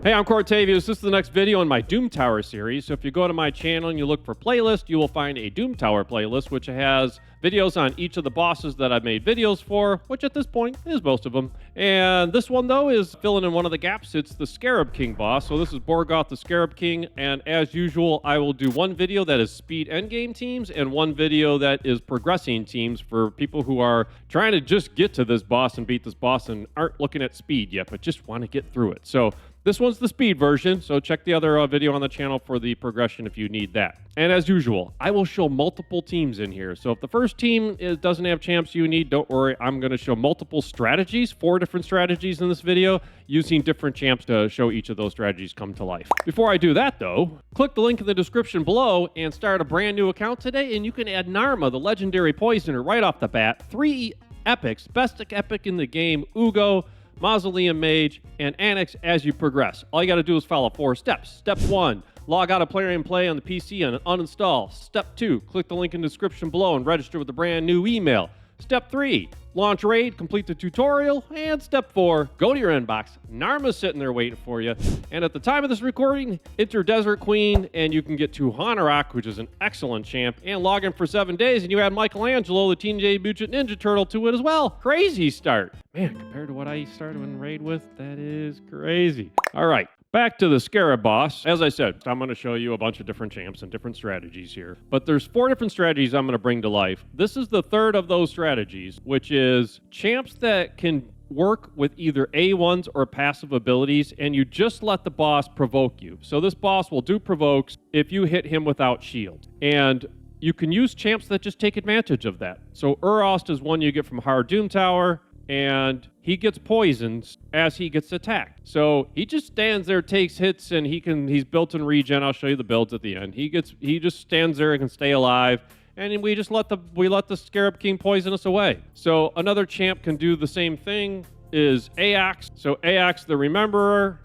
Hey, I'm Cortavius. This is the next video in my Doom Tower series. So if you go to my channel and you look for playlist, you will find a Doom Tower playlist, which has videos on each of the bosses that I've made videos for, which at this point is most of them. And this one, though, is filling in one of the gaps. It's the Scarab King boss. So this is Borgoth the Scarab King. And as usual, I will do one video that is speed endgame teams and one video that is progressing teams for people who are trying to just get to this boss and beat this boss and aren't looking at speed yet, but just want to get through it. So this one's the speed version, so check the other video on the channel for the progression if you need that. And as usual, I will show multiple teams in here. So if the first team doesn't have champs you need, don't worry. I'm going to show multiple strategies, 4 different strategies in this video, using different champs to show each of those strategies come to life. Before I do that, though, click the link in the description below and start a brand new account today, and you can add Narma, the legendary poisoner, right off the bat. 3 epics, best epic in the game, Uugo, Mausoleum Mage, and Anax as you progress. All you got to do is follow 4 steps. Step 1, log out of Player and Play on the PC and uninstall. Step 2, click the link in the description below and register with a brand new email. Step 3, launch raid, complete the tutorial. And step 4, go to your inbox. Narma's sitting there waiting for you. And at the time of this recording, enter Desert Queen, and you can get to Anax, which is an excellent champ, and log in for 7 days, and you add Michelangelo, the Teenage Mutant Ninja Turtle, to it as well. Crazy start. Man, compared to what I started in raid with, that is crazy. All right. Back to the Scarab boss. As I said, I'm going to show you a bunch of different champs and different strategies here. But there's 4 different strategies I'm going to bring to life. This is the third of those strategies, which is champs that can work with either A1s or passive abilities, and you just let the boss provoke you. So this boss will do provokes if you hit him without shield. And you can use champs that just take advantage of that. So Urost is one you get from Hard Doom Tower, and he gets poisons as he gets attacked. So he just stands there, takes hits, and he's built in regen. I'll show you the builds at the end. He just stands there and can stay alive, and we just let the Scarab King poison us away. So another champ can do the same thing is Anax. So Anax the Rememberer,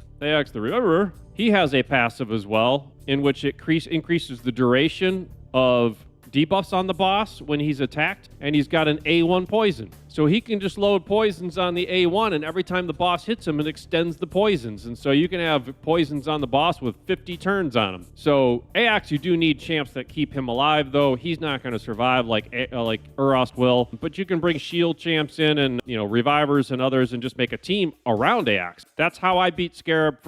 he has a passive as well, in which it increases the duration of debuffs on the boss when he's attacked, and he's got an A1 poison. So he can just load poisons on the A1, and every time the boss hits him, it extends the poisons. And so you can have poisons on the boss with 50 turns on him. So Anax, you do need champs that keep him alive, though. He's not going to survive like Urost will. But you can bring shield champs in and, revivers and others and just make a team around Anax. That's how I beat Scarab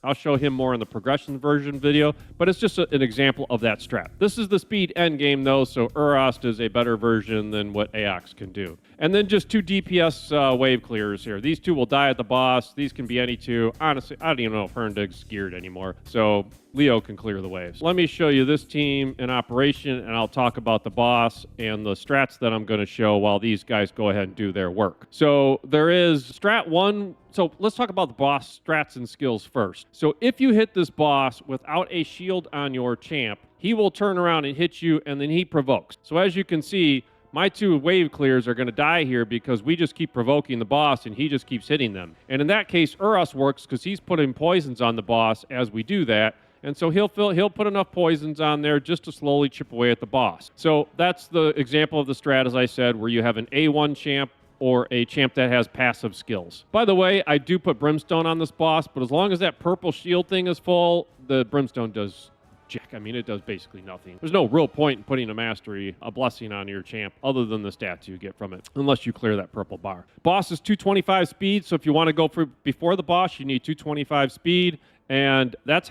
I'll show him more in the progression version video, but it's just an example of that strat. This is the speed end game, though, so Urost is a better version than what Anax can do. And then just 2 DPS wave clearers here. These 2 will die at the boss. These can be any 2. Honestly, I don't even know if Herndug's geared anymore, so Leo can clear the waves. Let me show you this team in operation, and I'll talk about the boss and the strats that I'm going to show while these guys go ahead and do their work. So there is strat 1. So let's talk about the boss strats and skills first. So if you hit this boss without a shield on your champ, he will turn around and hit you, and then he provokes. So as you can see, my 2 wave clears are going to die here because we just keep provoking the boss and he just keeps hitting them. And in that case, Urost works because he's putting poisons on the boss as we do that. And so he'll put enough poisons on there just to slowly chip away at the boss. So that's the example of the strat, as I said, where you have an A1 champ or a champ that has passive skills. By the way, I do put Brimstone on this boss, but as long as that purple shield thing is full, the Brimstone does jack. I mean, it does basically nothing. There's no real point in putting a blessing on your champ other than the stats you get from it, unless you clear that purple bar. Boss is 225 speed, so if you want to go for before the boss, you need 225 speed. And that's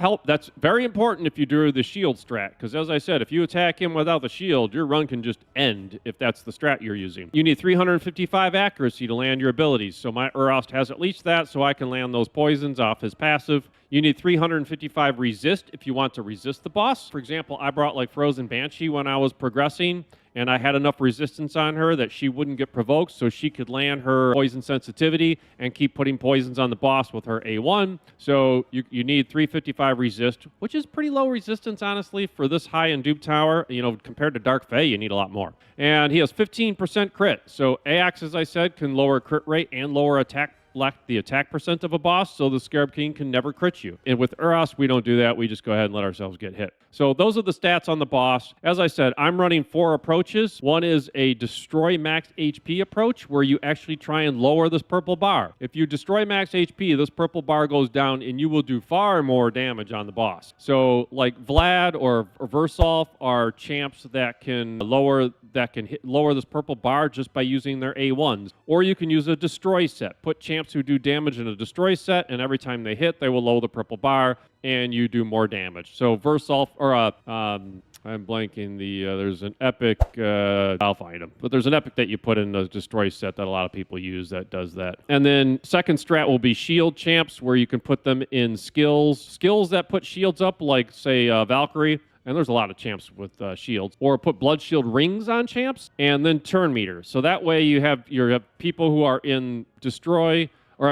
very important if you do the shield strat, because as I said, if you attack him without the shield, your run can just end if that's the strat you're using. You need 355 accuracy to land your abilities, so my Urost has at least that, so I can land those poisons off his passive. You need 355 resist if you want to resist the boss. For example, I brought like Frozen Banshee when I was progressing, and I had enough resistance on her that she wouldn't get provoked, so she could land her poison sensitivity and keep putting poisons on the boss with her A1. So you need 355 resist, which is pretty low resistance, honestly, for this high in Doom Tower. Compared to Dark Fae, you need a lot more. And he has 15% crit. So Anax, as I said, can lower crit rate and lower attack lack the attack percent of a boss, so the Scarab King can never crit you. And with Uros, we don't do that. We just go ahead and let ourselves get hit. So those are the stats on the boss. As I said, I'm running 4 approaches. One is a destroy max HP approach, where you actually try and lower this purple bar. If you destroy max HP, this purple bar goes down, and you will do far more damage on the boss. So like Vlad or Versolf are champs that can lower this purple bar just by using their A1s. Or you can use a destroy set. Put champs who do damage in a destroy set, and every time they hit, they will lower the purple bar, and you do more damage. So Versolf, or I'm blanking there's an epic, I'll find them, but there's an epic that you put in the destroy set that a lot of people use that does that. And then second strat will be shield champs, where you can put them in skills that put shields up, like say Valkyrie. And there's a lot of champs with shields. Or put blood shield rings on champs, and then turn meters. So that way you have people who are in destroy, who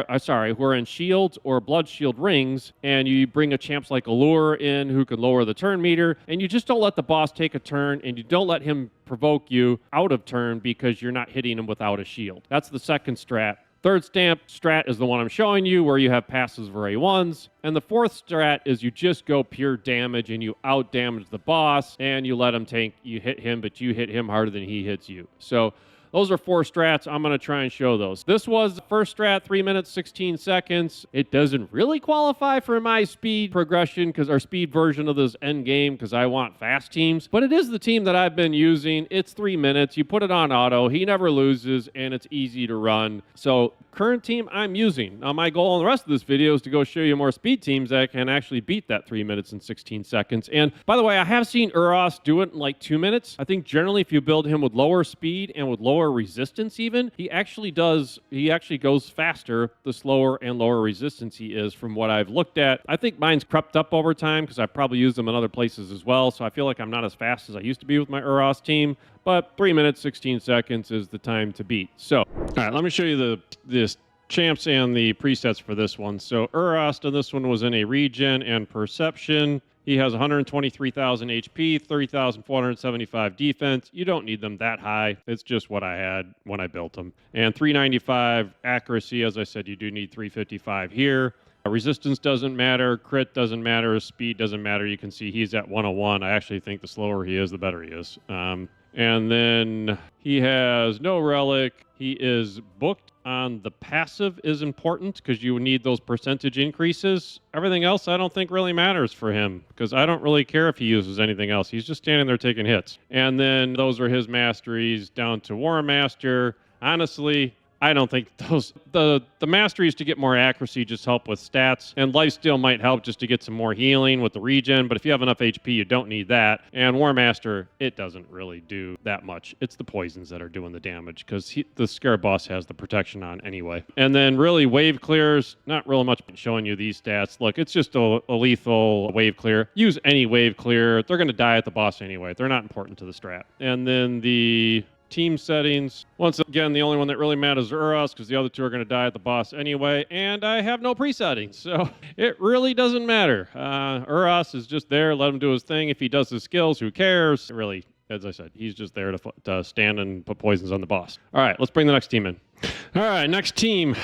are in shields or blood shield rings, and you bring a champs like Allure in who can lower the turn meter, and you just don't let the boss take a turn, and you don't let him provoke you out of turn because you're not hitting him without a shield. That's the second strat. Third strat is the one I'm showing you, where you have passes for A1s. And the fourth strat is you just go pure damage, and you out-damage the boss, and you let him tank. You hit him, but you hit him harder than he hits you. So those are 4 strats. I'm going to try and show those. This was the first strat, 3 minutes, 16 seconds. It doesn't really qualify for my speed progression, because our speed version of this end game, because I want fast teams. But it is the team that I've been using. It's 3 minutes. You put it on auto. He never loses, and it's easy to run. So current team I'm using. Now my goal in the rest of this video is to go show you more speed teams that can actually beat that 3 minutes and 16 seconds. And by the way, I have seen Uros do it in like 2 minutes. I think generally if you build him with lower speed and with lower resistance even, he actually goes faster the slower and lower resistance he is, from what I've looked at. I think mine's crept up over time because I probably use them in other places as well, so I feel like I'm not as fast as I used to be with my Uros team. But 3 minutes, 16 seconds is the time to beat. So, all right, let me show you this champs and the presets for this one. So Uros on this one was in a regen and perception. He has 123,000 HP, 30,475 defense. You don't need them that high. It's just what I had when I built them. And 395 accuracy. As I said, you do need 355 here. Resistance doesn't matter. Crit doesn't matter. Speed doesn't matter. You can see he's at 101. I actually think the slower he is, the better he is. And then he has no relic. He is booked on the passive is important because you need those percentage increases. Everything else I don't think really matters for him because I don't really care if he uses anything else. He's just standing there taking hits. And then those are his masteries down to War Master. Honestly, I don't think the masteries to get more accuracy just help with stats, and lifesteal might help just to get some more healing with the regen, but if you have enough HP, you don't need that. And War Master, it doesn't really do that much. It's the poisons that are doing the damage, because the Scarab boss has the protection on anyway. And then really wave clears, not really much showing you these stats. Look, it's just a lethal wave clear. Use any wave clear. They're going to die at the boss anyway. They're not important to the strat. And then the team settings. Once again, the only one that really matters is Uros because the other two are going to die at the boss anyway, and I have no pre-settings, so it really doesn't matter. Uros is just there, let him do his thing. If he does his skills, who cares? Really, as I said, he's just there to stand and put poisons on the boss. All right, let's bring the next team in. All right, next team.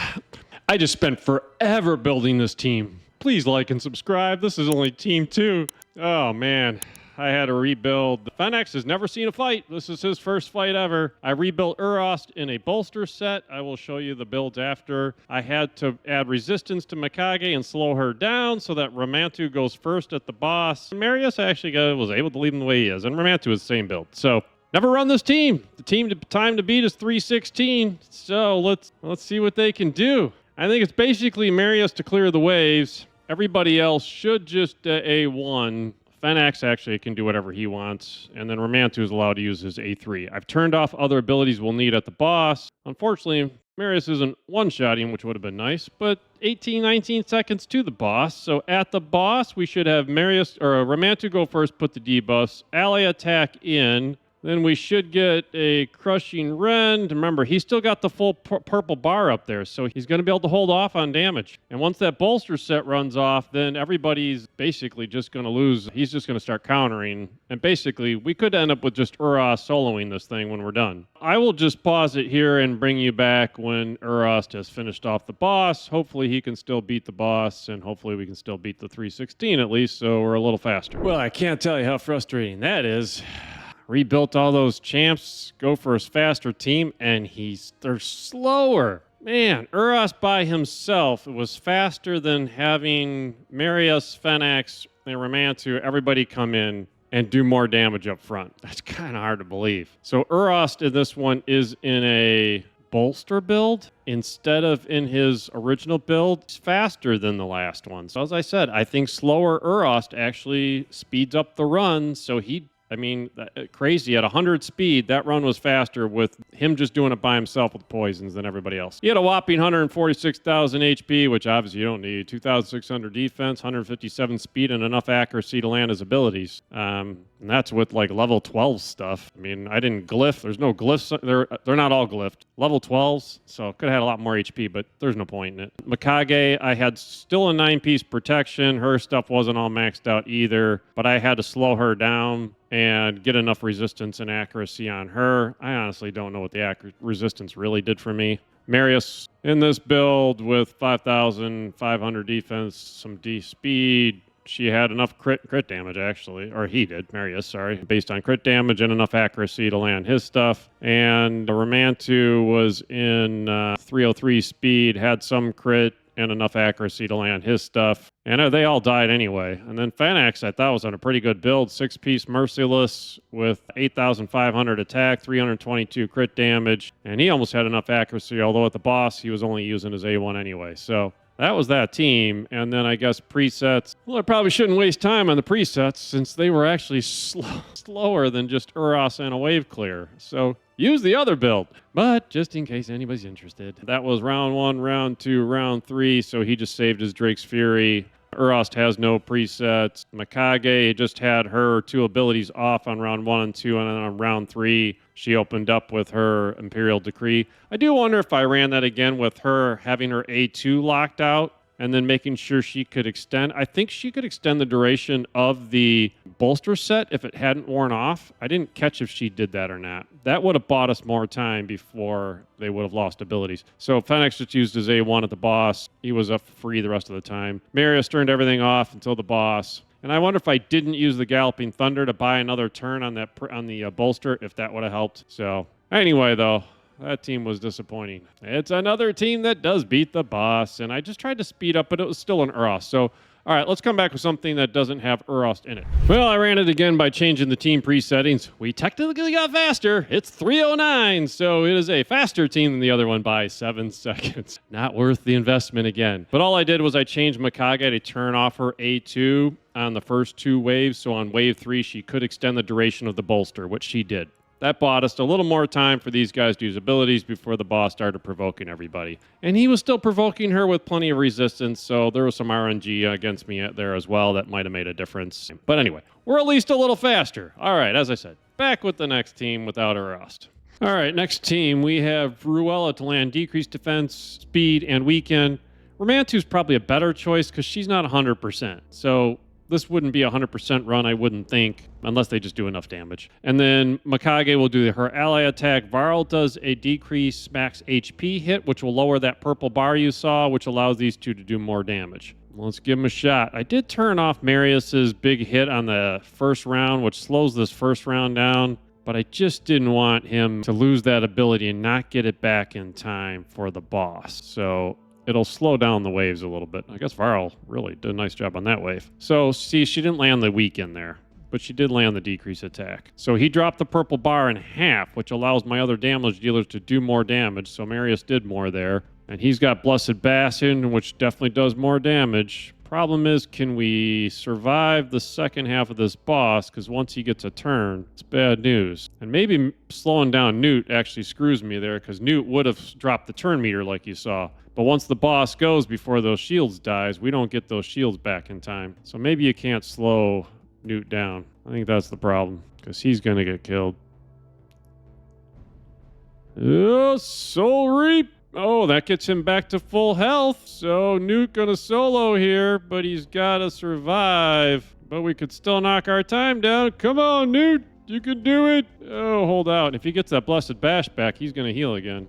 I just spent forever building this team. Please like and subscribe. This is only team 2. Oh, man. I had to rebuild. Anax has never seen a fight. This is his first fight ever. I rebuilt Uros in a bolster set. I will show you the builds after. I had to add resistance to Mikage and slow her down so that Ramantu goes first at the boss. Marius actually was able to leave him the way he is, and Ramantu is the same build. So never run this team. The time to beat is 316. So let's see what they can do. I think it's basically Marius to clear the waves. Everybody else should just A1. Anax actually can do whatever he wants, and then Ramantu is allowed to use his A3. I've turned off other abilities we'll need at the boss. Unfortunately, Marius isn't one-shotting, which would have been nice, but 18, 19 seconds to the boss. So at the boss, we should have Ramantu go first, put the debuffs, ally attack in, Then we should get a Crushing Rend. Remember, he's still got the full purple bar up there, so he's going to be able to hold off on damage. And once that bolster set runs off, then everybody's basically just going to lose. He's just going to start countering. And basically, we could end up with just Uros soloing this thing when we're done. I will just pause it here and bring you back when Uros has finished off the boss. Hopefully, he can still beat the boss, and hopefully we can still beat the 316 at least, so we're a little faster. Well, I can't tell you how frustrating that is. Rebuilt all those champs, go for his faster team, and they're slower. Man, Uros by himself was faster than having Marius, Fenax, and Ramantu, everybody come in and do more damage up front. That's kind of hard to believe. So Uros in this one is in a bolster build instead of in his original build. It's faster than the last one. So as I said, I think slower Uros actually speeds up the run, so crazy. At 100 speed, that run was faster with him just doing it by himself with poisons than everybody else. He had a whopping 146,000 HP, which obviously you don't need. 2,600 defense, 157 speed, and enough accuracy to land his abilities. And that's with like level 12 stuff. I mean, I didn't glyph. There's no glyphs. They're not all glyphed. Level 12s, so could have had a lot more HP, but there's no point in it. Mikage, I had still a 9-piece protection. Her stuff wasn't all maxed out either, but I had to slow her down and get enough resistance and accuracy on her. I honestly don't know what the resistance really did for me. Marius in this build with 5,500 defense, some D speed. She had enough crit damage, actually. Or he did, Marius, sorry. Based on crit damage and enough accuracy to land his stuff. And Ramantu was in 303 speed, had some crit and enough accuracy to land his stuff. And they all died anyway. And then Fenax, I thought, was on a pretty good build. 6-piece Merciless with 8,500 attack, 322 crit damage. And he almost had enough accuracy, although at the boss, he was only using his A1 anyway. So that was that team. And then I guess presets. Well, I probably shouldn't waste time on the presets since they were actually slower than just Uros and a wave clear. So use the other build. But just in case anybody's interested. That was round 1, round 2, round 3. So he just saved his Drake's Fury. Uros has no presets. Mikage just had her 2 abilities off on round 1 and 2, and then on round 3, she opened up with her Imperial Decree. I do wonder if I ran that again with her having her A2 locked out and then making sure she could extend. I think she could extend the duration of the bolster set if it hadn't worn off. I didn't catch if she did that or not. That would have bought us more time before they would have lost abilities. So Fenax just used his A1 at the boss. He was up free the rest of the time. Marius turned everything off until the boss. And I wonder if I didn't use the Galloping Thunder to buy another turn on the bolster, if that would have helped. So anyway, though, that team was disappointing. It's another team that does beat the boss, and I just tried to speed up, but it was still an Uros. So, all right, let's come back with something that doesn't have Uros in it. Well, I ran it again by changing the team presettings. We technically got faster. It's 309, so it is a faster team than the other one by 7 seconds. Not worth the investment again. But all I did was I changed Mikage to turn off her A2 on the first 2 waves, so on wave 3, she could extend the duration of the bolster, which she did. That bought us a little more time for these guys to use abilities before the boss started provoking everybody. And he was still provoking her with plenty of resistance, so there was some RNG against me there as well that might have made a difference. But anyway, we're at least a little faster. All right, as I said, back with the next team without Uros. All right, next team, we have Ruella to land decreased defense, speed, and weaken. Ramantu's probably a better choice because she's not 100%. So this wouldn't be a 100% run, I wouldn't think, unless they just do enough damage. And then Mikage will do her ally attack. Varl does a decrease max HP hit, which will lower that purple bar you saw, which allows these two to do more damage. Let's give him a shot. I did turn off Marius's big hit on the first round, which slows this first round down, but I just didn't want him to lose that ability and not get it back in time for the boss. So it'll slow down the waves a little bit. I guess Varl really did a nice job on that wave. So, see, she didn't land the weak in there, but she did land the decrease attack. So he dropped the purple bar in half, which allows my other damage dealers to do more damage. So Marius did more there. And he's got Blessed Bastion, which definitely does more damage. Problem is, can we survive the second half of this boss? Because once he gets a turn, it's bad news. And maybe slowing down Newt actually screws me there, because Newt would have dropped the turn meter like you saw. But once the boss goes before those shields dies, we don't get those shields back in time. So maybe you can't slow Newt down. I think that's the problem, because he's going to get killed. Soul Reap. Oh, that gets him back to full health. So Newt gonna solo here, but he's gotta survive. But we could still knock our time down. Come on, Newt. You can do it. Oh, hold out. If he gets that Blessed Bash back, he's gonna heal again.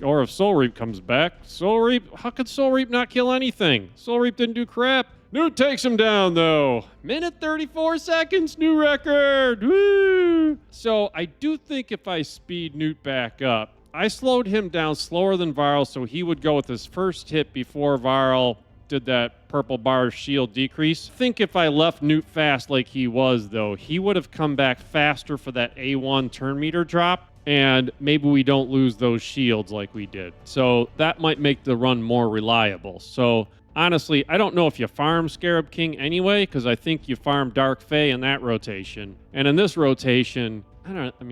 Or if Soul Reap comes back. Soul Reap, how could Soul Reap not kill anything? Soul Reap didn't do crap. Newt takes him down, though. Minute 34 seconds, new record. Woo! So I do think if I speed Newt back up, I slowed him down slower than Varl, so he would go with his first hit before Varl did that purple bar shield decrease. I think if I left Newt fast like he was, though, he would have come back faster for that A1 turn meter drop, and maybe we don't lose those shields like we did. So that might make the run more reliable. So honestly, I don't know if you farm Scarab King anyway, because I think you farm Dark Fae in that rotation. And in this rotation,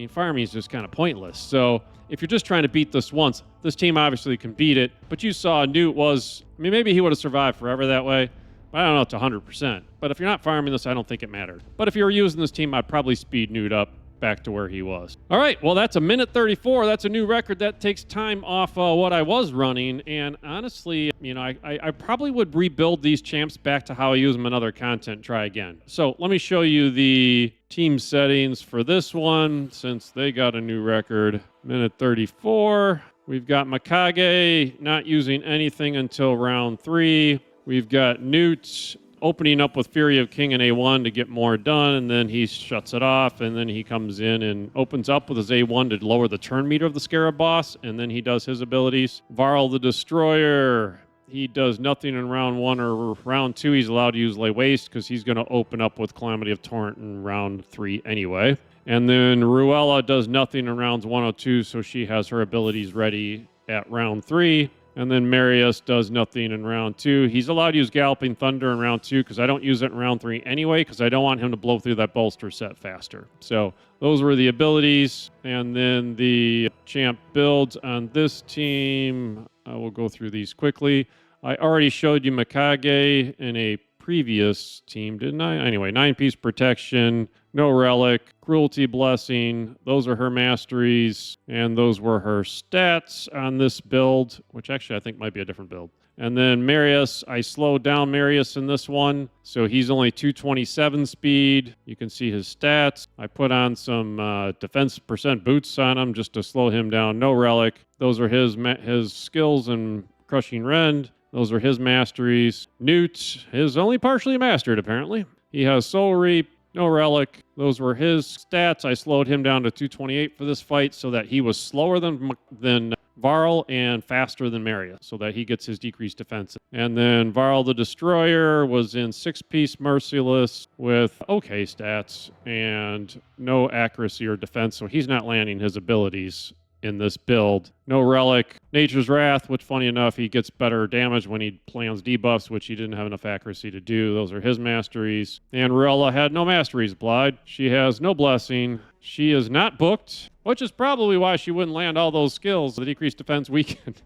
farming is just kind of pointless. So if you're just trying to beat this once, this team obviously can beat it. But you saw Newt was, maybe he would have survived forever that way. But I don't know, it's 100%. But if you're not farming this, I don't think it mattered. But if you were using this team, I'd probably speed Newt up back to where he was. All right, well, that's a minute 34. That's a new record. That takes time off what I was running. And honestly, I probably would rebuild these champs back to how I use them in other content, try again. So let me show you the team settings for this one, since they got a new record. Minute 34. We've got Mikage not using anything until round 3. We've got Newt opening up with Fury of King and A1 to get more done, and then he shuts it off, and then he comes in and opens up with his A1 to lower the turn meter of the Scarab boss, and then he does his abilities. Varl the Destroyer, he does nothing in round 1 or round 2. He's allowed to use Lay Waste because he's going to open up with Calamity of Torrent in round 3 anyway. And then Ruella does nothing in rounds 1 or 2, so she has her abilities ready at round 3. And then Marius does nothing in round 2. He's allowed to use Galloping Thunder in round 2 because I don't use it in round 3 anyway because I don't want him to blow through that bolster set faster. So those were the abilities. And then the champ builds on this team. I will go through these quickly. I already showed you Mikage in a previous team, didn't I? Anyway, 9-piece protection, no relic, cruelty blessing. Those are her masteries, and those were her stats on this build, which actually I think might be a different build. And then Marius, I slowed down Marius in this one, so he's only 227 speed. You can see his stats. I put on some defense percent boots on him just to slow him down. No relic. Those are his skills and crushing rend. Those are his masteries. Newt is only partially mastered, apparently. He has Soul Reap, no relic. Those were his stats. I slowed him down to 228 for this fight so that he was slower than Varl and faster than Marius, so that he gets his decreased defense. And then Varl the Destroyer was in 6-piece Merciless with okay stats and no accuracy or defense, so he's not landing his abilities in this build. No relic. Nature's Wrath, which funny enough, he gets better damage when he plans debuffs, which he didn't have enough accuracy to do. Those are his masteries. And Ruella had no masteries applied. She has no blessing. She is not booked, which is probably why she wouldn't land all those skills. The decreased defense weakened.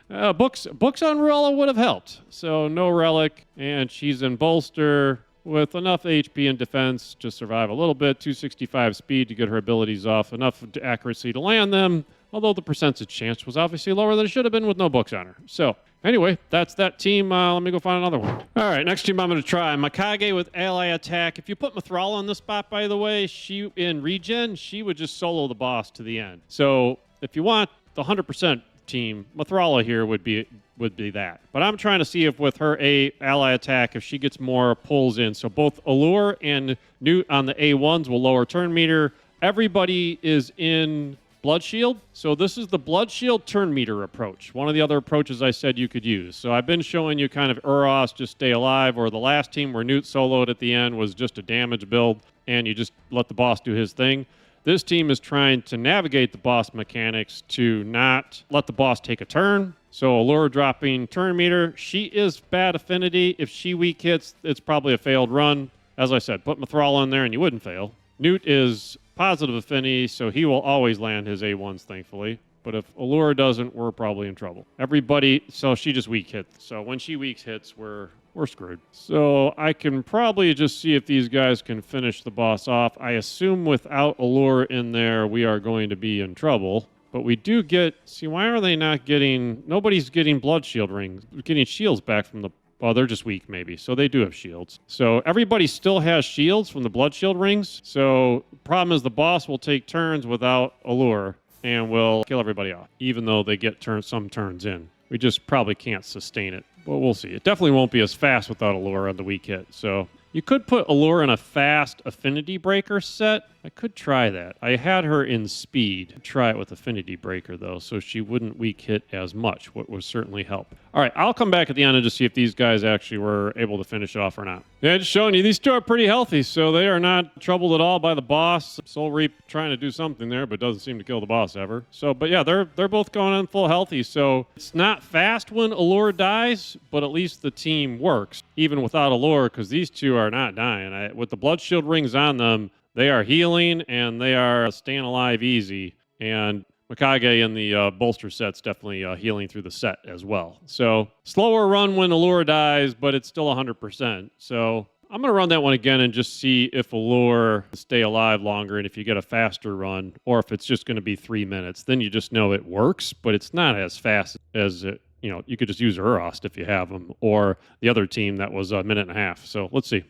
Books on Ruella would have helped. So no relic, and she's in bolster with enough HP and defense to survive a little bit, 265 speed to get her abilities off, enough accuracy to land them, although the percentage chance was obviously lower than it should have been with no books on her. So anyway, that's that team. Let me go find another one. All right, next team I'm going to try. Mikage with ally attack. If you put Mithrala on this spot, by the way, she in regen, she would just solo the boss to the end. So if you want the 100% team, Mithrala here would be that. But I'm trying to see if with her ally attack, if she gets more pulls in. So both Allure and Newt on the A1s will lower turn meter. Everybody is in Blood Shield. So this is the Blood Shield turn meter approach. One of the other approaches I said you could use. So I've been showing you kind of Uros, just stay alive, or the last team where Newt soloed at the end was just a damage build, and you just let the boss do his thing. This team is trying to navigate the boss mechanics to not let the boss take a turn. So Allure dropping turn meter. She is bad affinity. If she weak hits, it's probably a failed run. As I said, put Mithrala in there and you wouldn't fail. Newt is positive affinity, so he will always land his A1s, thankfully. But if Allure doesn't, we're probably in trouble. Everybody, so she just weak hits. So when she weak hits, we're screwed. So I can probably just see if these guys can finish the boss off. I assume without Allure in there, we are going to be in trouble. But we do get... See, why are they not getting... Nobody's getting blood shield rings. We're getting shields back from the... Well, they're just weak, maybe. So they do have shields. So everybody still has shields from the blood shield rings. So the problem is the boss will take turns without Allure and will kill everybody off, even though they get some turns in. We just probably can't sustain it. But we'll see. It definitely won't be as fast without Allure on the weak hit. So you could put Allure in a fast Affinity Breaker set. I could try that. I had her in speed. Try it with Affinity Breaker, though, so she wouldn't weak hit as much, what would certainly help. All right, I'll come back at the end and just see if these guys actually were able to finish off or not. Yeah, just showing you, these two are pretty healthy, so they are not troubled at all by the boss. Soul Reap trying to do something there, but doesn't seem to kill the boss ever. So, but yeah, they're both going on full healthy, so it's not fast when Allure dies, but at least the team works, even without Allure, because these two are not dying. With the blood shield rings on them, they are healing, and they are staying alive easy. And Mikage in the bolster set's definitely healing through the set as well. So, slower run when Allure dies, but it's still 100%. So, I'm going to run that one again and just see if Allure stay alive longer and if you get a faster run, or if it's just going to be 3 minutes. Then you just know it works, but it's not as fast as it. You know, you could just use Urost if you have them, or the other team that was a minute and a half. So, let's see.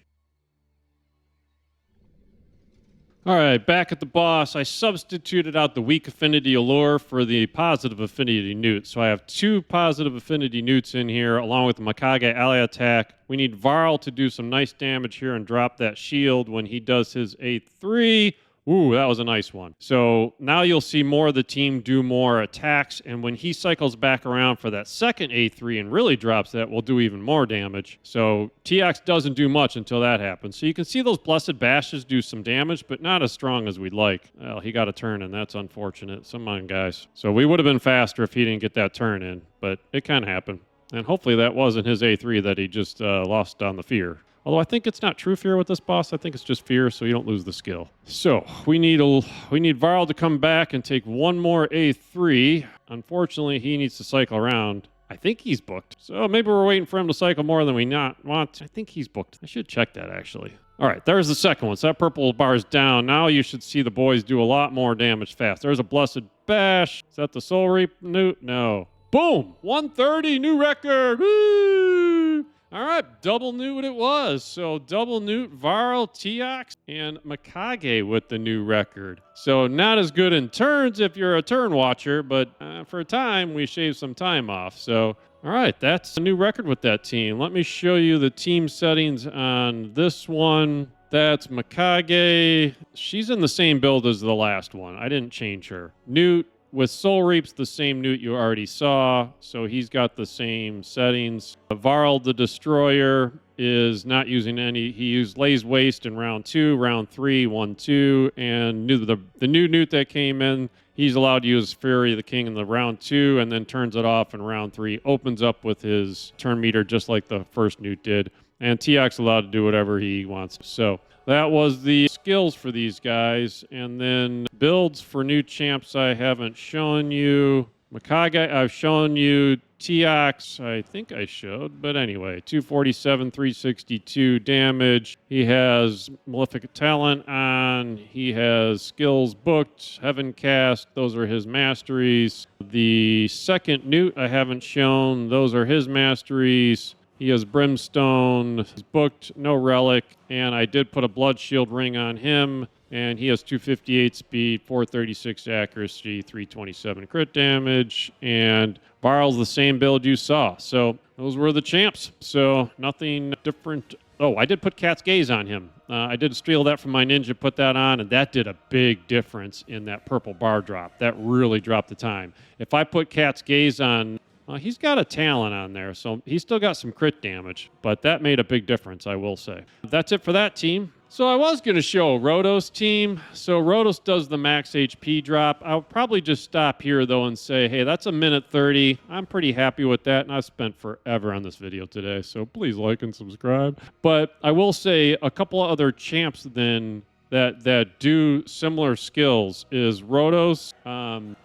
All right, back at the boss, I substituted out the weak affinity Allure for the positive affinity Newt. So I have 2 positive affinity Newts in here, along with the Mikage ally attack. We need Varl to do some nice damage here and drop that shield when he does his A3. Ooh, that was a nice one. So now you'll see more of the team do more attacks, and when he cycles back around for that second A3 and really drops that, we'll do even more damage. So TX doesn't do much until that happens. So you can see those Blessed Bashes do some damage, but not as strong as we'd like. Well, he got a turn, and that's unfortunate. Come on, guys. So we would have been faster if he didn't get that turn in, but it can happen. And hopefully that wasn't his A3 that he just lost on the fear. Although I think it's not true fear with this boss. I think it's just fear, so you don't lose the skill. So we need Varl to come back and take one more A3. Unfortunately, he needs to cycle around. I think he's booked. So maybe we're waiting for him to cycle more than we want. I think he's booked. I should check that, actually. All right, there's the second one. So that purple bar's down. Now you should see the boys do a lot more damage fast. There's a Blessed Bash. Is that the Soul Reap Newt? No. Boom! 130, new record! Woo! All right, double Newt it was. So double Newt, Varl, Teox, and Mikage with the new record. So not as good in turns if you're a turn watcher, but for a time, we shaved some time off. So, all right, that's a new record with that team. Let me show you the team settings on this one. That's Mikage. She's in the same build as the last one. I didn't change her. Newt. With Soul Reap's the same Newt you already saw, so he's got the same settings. Varl the Destroyer is not using any. He used Lays Waste in round 2, round 3, 1, 2, and the new Newt that came in, he's allowed to use Fury the King in the round 2, and then turns it off in round 3. Opens up with his turn meter just like the first Newt did, and TX allowed to do whatever he wants. So that was the skills for these guys. And then builds for new champs I haven't shown you. Mikage, I've shown you. TX, I think I showed. But anyway, 247, 362 damage. He has Malefic Talent on. He has skills booked. Heaven Cast, those are his masteries. The second Newt I haven't shown. Those are his masteries. He has Brimstone, he's booked, no relic, and I did put a blood shield ring on him, and he has 258 speed, 436 accuracy, 327 crit damage, and Varl's the same build you saw. So those were the champs. So nothing different. Oh, I did put Cat's Gaze on him. I did steal that from my ninja, put that on, and that did a big difference in that purple bar drop. That really dropped the time. If I put Cat's Gaze on, he's got a talent on there, so he's still got some crit damage, but that made a big difference, I will say. That's it for that team. So I was going to show a Rotos team. So Rotos does the max HP drop. I'll probably just stop here, though, and say, hey, that's a minute 30. I'm pretty happy with that, and I've spent forever on this video today, so please like and subscribe. But I will say a couple of other champs then that do similar skills is Rotos.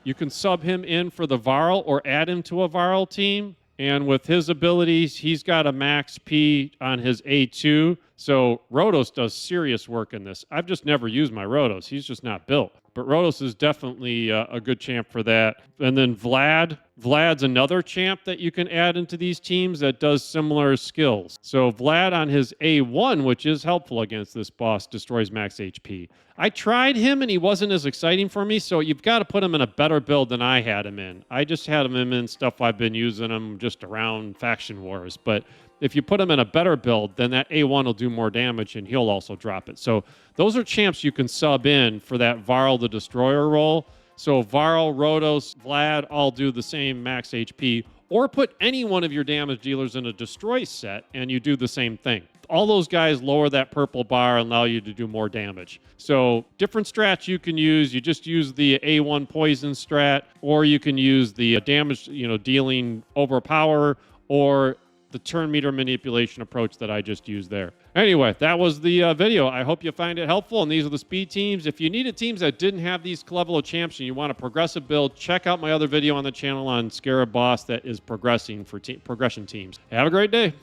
You can sub him in for the Varl or add him to a Varl team. And with his abilities, he's got a max P on his A2. So Rotos does serious work in this. I've just never used my Rotos. He's just not built. But Rotos is definitely a good champ for that. And then Vlad's another champ that you can add into these teams that does similar skills. So Vlad on his A1, which is helpful against this boss, destroys max HP. I tried him and he wasn't as exciting for me, so you've got to put him in a better build than I had him in. I just had him in stuff I've been using him just around Faction Wars. But if you put him in a better build, then that A1 will do more damage and he'll also drop it. So those are champs you can sub in for that Varl the Destroyer role. So Varl, Rotos, Vlad all do the same max HP, or put any one of your damage dealers in a destroy set and you do the same thing. All those guys lower that purple bar and allow you to do more damage. So different strats you can use. You just use the A1 poison strat, or you can use the damage, dealing overpower, or the turn meter manipulation approach that I just used there. Anyway, that was the video. I hope you find it helpful, and these are the speed teams. If you needed teams that didn't have these level of champs and you want a progressive build, check out my other video on the channel on Scarab Boss that is progressing for progression teams. Have a great day.